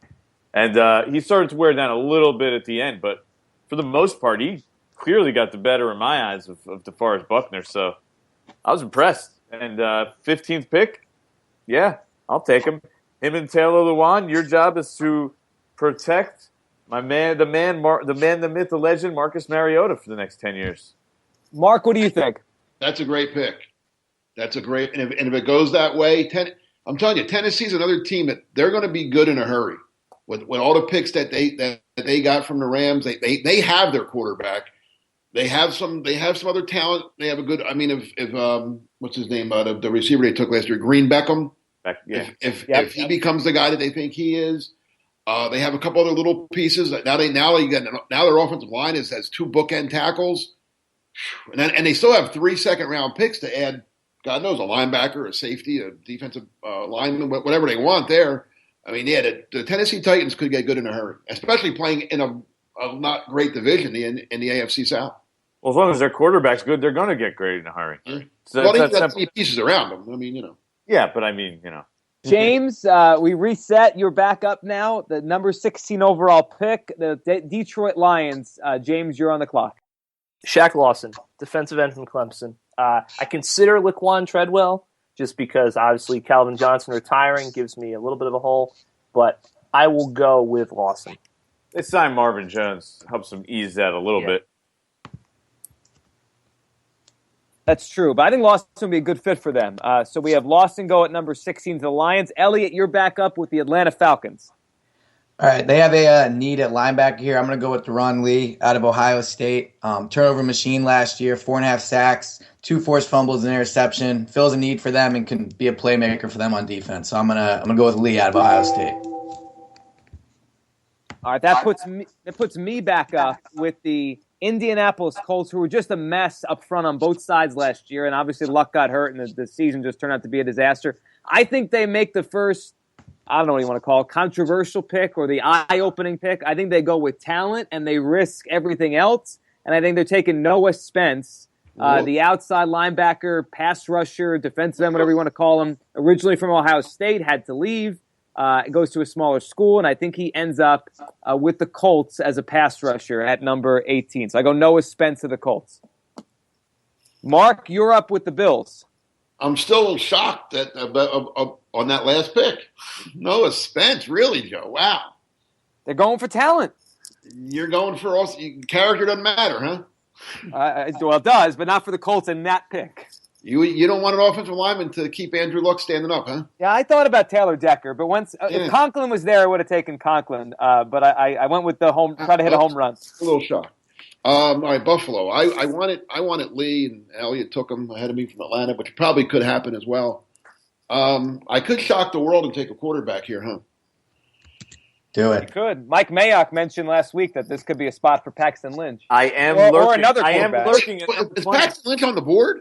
and he started to wear down a little bit at the end. But for the most part, he clearly got the better in my eyes of DeForest Buckner. So I was impressed. And 15th pick, yeah, I'll take him. Him and Taylor Lewan. Your job is to protect my man, the myth, the legend, Marcus Mariota for the next 10 years. Mark, what do you think? That's a great pick. And if it goes that way, I'm telling you, Tennessee's another team that they're going to be good in a hurry. With all the picks that they got from the Rams, they have their quarterback. They have some other talent. They have a good. I mean, if what's his name? The receiver they took last year, Green Beckham. If he becomes the guy that they think he is, they have a couple other little pieces. Now their offensive line has 2 bookend tackles. And they still have 3 second-round picks to add, God knows, a linebacker, a safety, a defensive lineman, whatever they want there. I mean, yeah, the Tennessee Titans could get good in a hurry, especially playing in a not great division in the AFC South. Well, as long as their quarterback's good, they're going to get great in a hurry. So they got pieces around them. I mean, Yeah, but I mean, James, we reset. You're back up now. The number 16 overall pick, the Detroit Lions. James, you're on the clock. Shaq Lawson, defensive end from Clemson. I consider Laquan Treadwell just because obviously Calvin Johnson retiring gives me a little bit of a hole, but I will go with Lawson. they signed Marvin Jones, helps them ease that a little bit. That's true, but I think Lawson would be a good fit for them. So we have Lawson go at number 16 to the Lions. Elliott, you're back up with the Atlanta Falcons. All right, they have a need at linebacker here. I'm going to go with Deron Lee out of Ohio State. Turnover machine last year, 4.5 sacks, 2 forced fumbles, and interception. Fills a need for them and can be a playmaker for them on defense. So I'm gonna go with Lee out of Ohio State. All right, that puts me back up with the Indianapolis Colts, who were just a mess up front on both sides last year, and obviously Luck got hurt, and the season just turned out to be a disaster. I think they make the first, I don't know what you want to call it, controversial pick or the eye-opening pick. I think they go with talent, and they risk everything else, and I think they're taking Noah Spence, the outside linebacker, pass rusher, defensive end, whatever you want to call him, originally from Ohio State, had to leave. Goes to a smaller school, and I think he ends up with the Colts as a pass rusher at number 18. So I go Noah Spence to the Colts. Mark, you're up with the Bills. I'm still shocked that on that last pick. Noah Spence, really, Joe? Wow. They're going for talent. You're going for us. Character doesn't matter, huh? Well, it does, but not for the Colts in that pick. You don't want an offensive lineman to keep Andrew Luck standing up, huh? Yeah, I thought about Taylor Decker, but if Conklin was there, I would have taken Conklin. But I went with the try to hit a home run. A little shock. All right, Buffalo. I wanted Lee, and Elliott took him ahead of me from Atlanta, which probably could happen as well. I could shock the world and take a quarterback here, huh? Do You it. could. Mike Mayock mentioned last week that this could be a spot for Paxton Lynch. I am or lurking. another I am quarterback. lurking at number Is 20. Paxton Lynch on the board?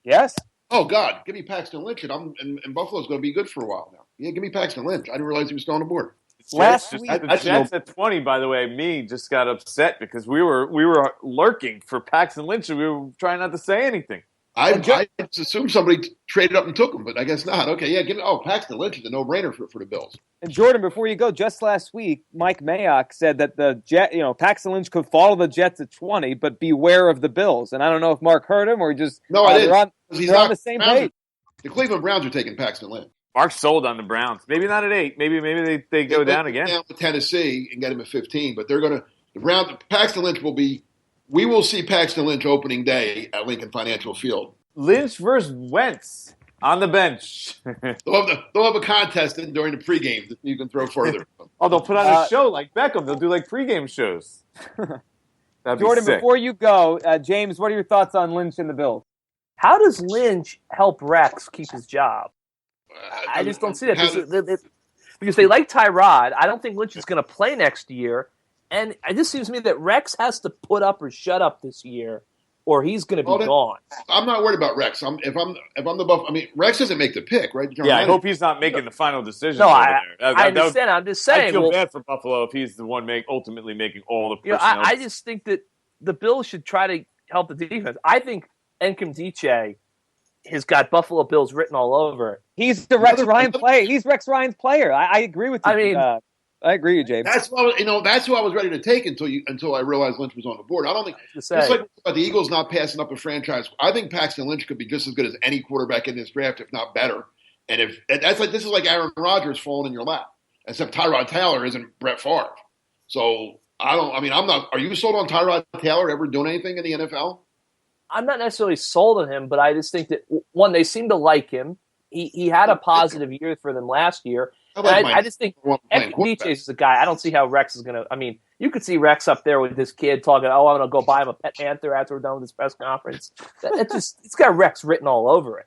Yes. Oh God, give me Paxton Lynch, and Buffalo's going to be good for a while now. Yeah, give me Paxton Lynch. I didn't realize he was still on the board. Last week, The Jets at 20, by the way, me just got upset because we were lurking for Paxton Lynch and we were trying not to say anything. I just assumed somebody traded up and took him, but I guess not. Okay, yeah, Paxton Lynch is a no-brainer for the Bills. And Jordan, before you go, just last week, Mike Mayock said that Paxton Lynch could follow the Jets at 20, but beware of the Bills. And I don't know if Mark heard him or he just I didn't. They're on the same page. The Cleveland Browns are taking Paxton Lynch. Mark's sold on the Browns. Maybe not at 8. Maybe they go down again. Down to Tennessee and get him at 15, but they're going to the Browns. Paxton Lynch will be. We will see Paxton Lynch opening day at Lincoln Financial Field. Lynch versus Wentz on the bench. They'll have a contest during the pregame that you can throw further. They'll put on a show like Beckham. They'll do like pregame shows. Jordan, before you go, James, what are your thoughts on Lynch and the Bills? How does Lynch help Rex keep his job? I just don't see that. Because they like Tyrod. I don't think Lynch is going to play next year. And it just seems to me that Rex has to put up or shut up this year, or he's going to be gone. I'm not worried about Rex. If I'm the Buff, I mean, Rex doesn't make the pick, right? I hope he's not making the final decision. No, I understand. I'm just saying. I feel bad for Buffalo if he's the one ultimately making all the personnel. I just think that the Bills should try to help the defense. I think Nkemdiche has got Buffalo Bills written all over it. He's the Rex Ryan player. He's Rex Ryan's player. I agree with you. I mean, I agree with you, James. That's who I was ready to take until I realized Lynch was on the board. I don't think it's like the Eagles not passing up a franchise. I think Paxton Lynch could be just as good as any quarterback in this draft, if not better. And this is like Aaron Rodgers falling in your lap, except Tyrod Taylor isn't Brett Favre. So I'm not. Are you sold on Tyrod Taylor ever doing anything in the NFL? I'm not necessarily sold on him, but I just think that one, they seem to like him. He had a positive year for them last year. I just think Nkemdiche is a guy. I don't see how Rex is going to. I mean, you could see Rex up there with this kid talking, "Oh, I'm going to go buy him a pet panther after we're done with this press conference." It's got Rex written all over it.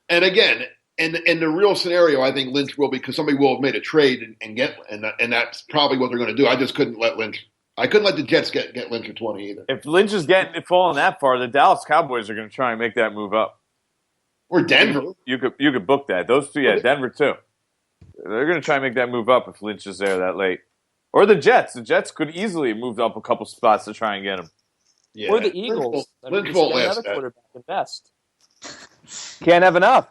And again, in the real scenario, I think Lynch will, because somebody will have made a trade and that's probably what they're going to do. I just couldn't let Lynch. I couldn't let the Jets get Lynch at 20 either. If Lynch is falling that far, the Dallas Cowboys are going to try and make that move up. Or Denver. You could book that. Those two, Denver too. They're going to try and make that move up if Lynch is there that late. Or the Jets. The Jets could easily have moved up a couple spots to try and get him. Yeah. Or the Eagles. Lynch won't last. Another quarterback invest. Can't have enough.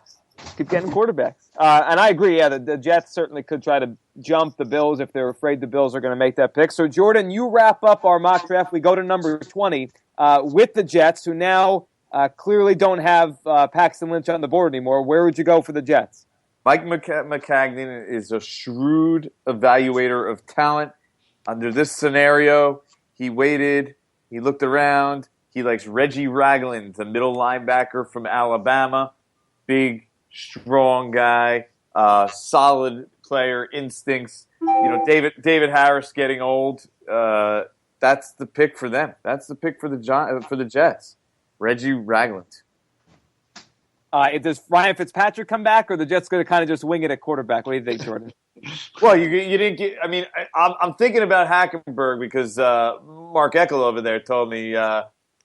Keep getting quarterbacks. And I agree, the Jets certainly could try to jump the Bills if they're afraid the Bills are going to make that pick. So, Jordan, you wrap up our mock draft. We go to number 20 with the Jets, who now clearly don't have Paxton Lynch on the board anymore. Where would you go for the Jets? Mike McCagnon is a shrewd evaluator of talent. Under this scenario, he waited, he looked around. He likes Reggie Ragland, the middle linebacker from Alabama. Big, strong guy, solid player, instincts. David Harris getting old. That's the pick for them. That's the pick for the Jets. Reggie Ragland. Does Ryan Fitzpatrick come back, or the Jets going to kind of just wing it at quarterback? What do you think, Jordan? Well, you didn't get. I mean, I'm thinking about Hackenberg because Mark Eckel over there told me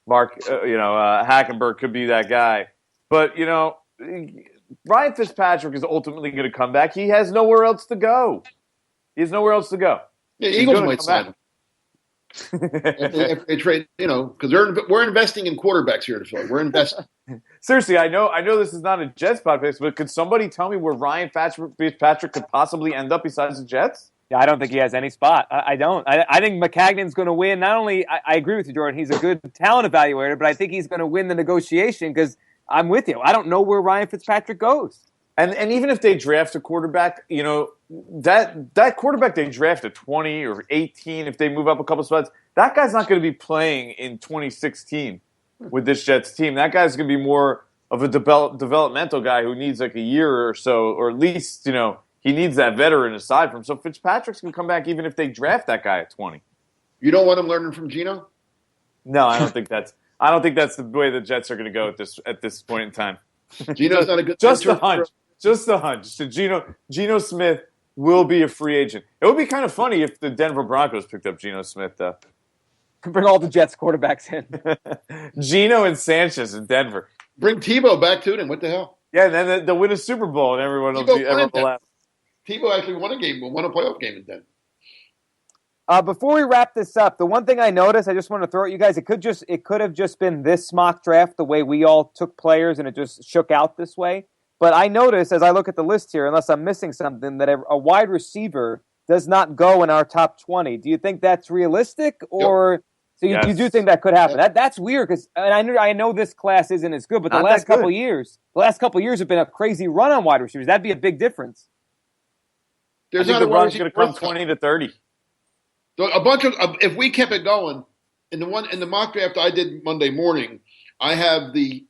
Hackenberg could be that guy. But Ryan Fitzpatrick is ultimately going to come back. He has nowhere else to go. Yeah, Eagles might sign him. if they trade, because we're investing in quarterbacks here to fill. We're investing. Seriously, I know this is not a Jets podcast, but could somebody tell me where Ryan Fitzpatrick could possibly end up besides the Jets? Yeah, I don't think he has any spot. I don't. I think McCagnon's going to win. Not only, I agree with you, Jordan, he's a good talent evaluator, but I think he's going to win the negotiation because I'm with you. I don't know where Ryan Fitzpatrick goes. And even if they draft a quarterback, that quarterback they draft at 20 or 18, if they move up a couple spots, that guy's not going to be playing in 2016 with this Jets team. That guy's going to be more of a developmental guy who needs like a year or so, or at least, he needs that veteran aside from him. So Fitzpatrick's going to come back even if they draft that guy at 20. You don't want him learning from Geno? No, I don't think that's the way the Jets are going to go at this point in time. Geno's not a good just the hunch. Just the hunch. So Geno Smith will be a free agent. It would be kind of funny if the Denver Broncos picked up Geno Smith, though. Bring all the Jets quarterbacks in. Geno and Sanchez in Denver. Bring Tebow back to them. What the hell? Yeah, and then they'll win a Super Bowl, and everyone will laugh. Tebow actually won a playoff game in Denver. Before we wrap this up, the one thing I noticed, I just want to throw at you guys, it could have just been this mock draft, the way we all took players, and it just shook out this way. But I noticed, as I look at the list here, unless I'm missing something, that a wide receiver does not go in our top 20. Do you think that's realistic, or so you do think that could happen? That's weird because I know this class isn't as good, but the last couple years have been a crazy run on wide receivers. That'd be a big difference. I think the run's going to come 20 to 30. A bunch of if we kept it going in the mock draft I did Monday morning, I have the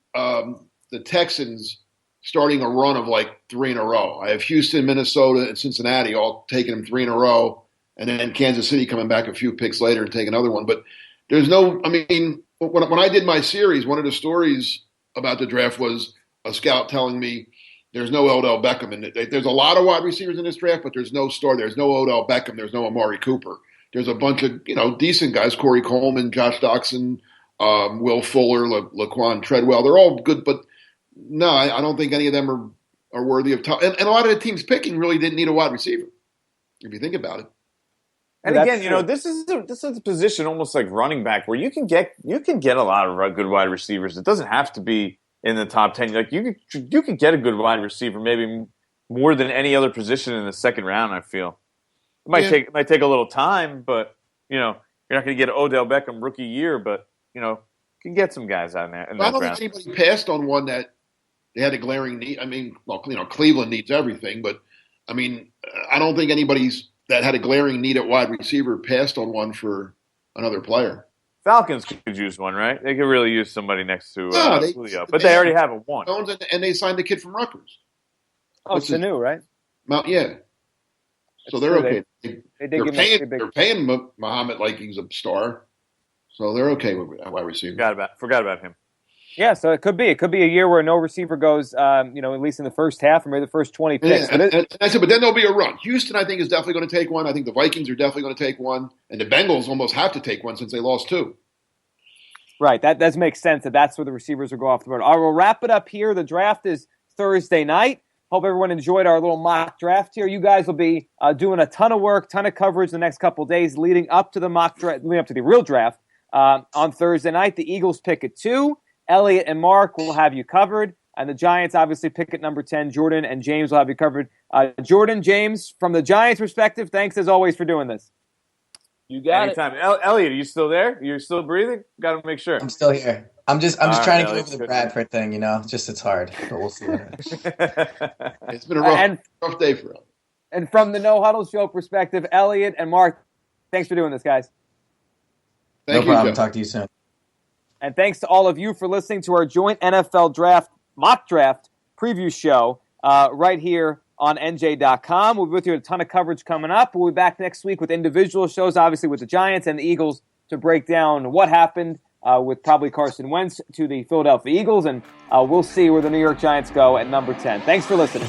Texans starting a run of like 3 in a row. I have Houston, Minnesota, and Cincinnati all taking them 3 in a row, and then Kansas City coming back a few picks later and taking another one. But there's no. I mean, when I did my series, one of the stories about the draft was a scout telling me there's no Odell Beckham in it. There's a lot of wide receivers in this draft, but there's no star. There's no Odell Beckham. There's no Amari Cooper. There's a bunch of decent guys: Corey Coleman, Josh Doxson, Will Fuller, Laquan Treadwell. They're all good, but no, I don't think any of them are worthy of top. And a lot of the teams picking really didn't need a wide receiver, if you think about it. And again, this is a position almost like running back where you can get a lot of good wide receivers. It doesn't have to be in the top 10. Like you could get a good wide receiver, maybe more than any other position in the second round. I feel. It might take a little time, but you're not going to get Odell Beckham rookie year, but you can get some guys out there. I don't think anybody passed on one that they had a glaring need. I mean, Cleveland needs everything, but I mean, I don't think anybody's that had a glaring need at wide receiver passed on one for another player. Falcons could use one, right? They could really use somebody next to Julio, but they already have a one. And they signed the kid from Rutgers. Oh, Sanu, right? Yeah. So they're okay. They're paying Muhammad like he's a star, so they're okay with wide receiver. Forgot about him. Yeah, so it could be a year where no receiver goes, at least in the first half or maybe the first 20 picks. Yeah, and I said, but then there'll be a run. Houston, I think, is definitely going to take one. I think the Vikings are definitely going to take one, and the Bengals almost have to take one since they lost 2. Right, that does make sense. That's where the receivers will go off the board. All right, we'll wrap it up here. The draft is Thursday night. Hope everyone enjoyed our little mock draft here. You guys will be doing a ton of work, ton of coverage the next couple of days leading up to the mock draft, leading up to the real draft on Thursday night. The Eagles pick at 2. Elliot and Mark will have you covered. And the Giants obviously pick at number 10. Jordan and James will have you covered. Jordan, James, from the Giants' perspective, thanks as always for doing this. You got Anytime. Elliot, are you still there? You're still breathing? Got to make sure. I'm still here. I'm just trying to get over the Bradford thing, Just it's hard, but we'll see. It's been a rough day for him. And from the No-Huddle show perspective, Elliot and Mark, thanks for doing this, guys. No problem. Talk to you soon. And thanks to all of you for listening to our joint NFL draft mock draft preview show right here on NJ.com. We'll be with you with a ton of coverage coming up. We'll be back next week with individual shows, obviously with the Giants and the Eagles, to break down what happened with probably Carson Wentz to the Philadelphia Eagles. And we'll see where the New York Giants go at number 10. Thanks for listening.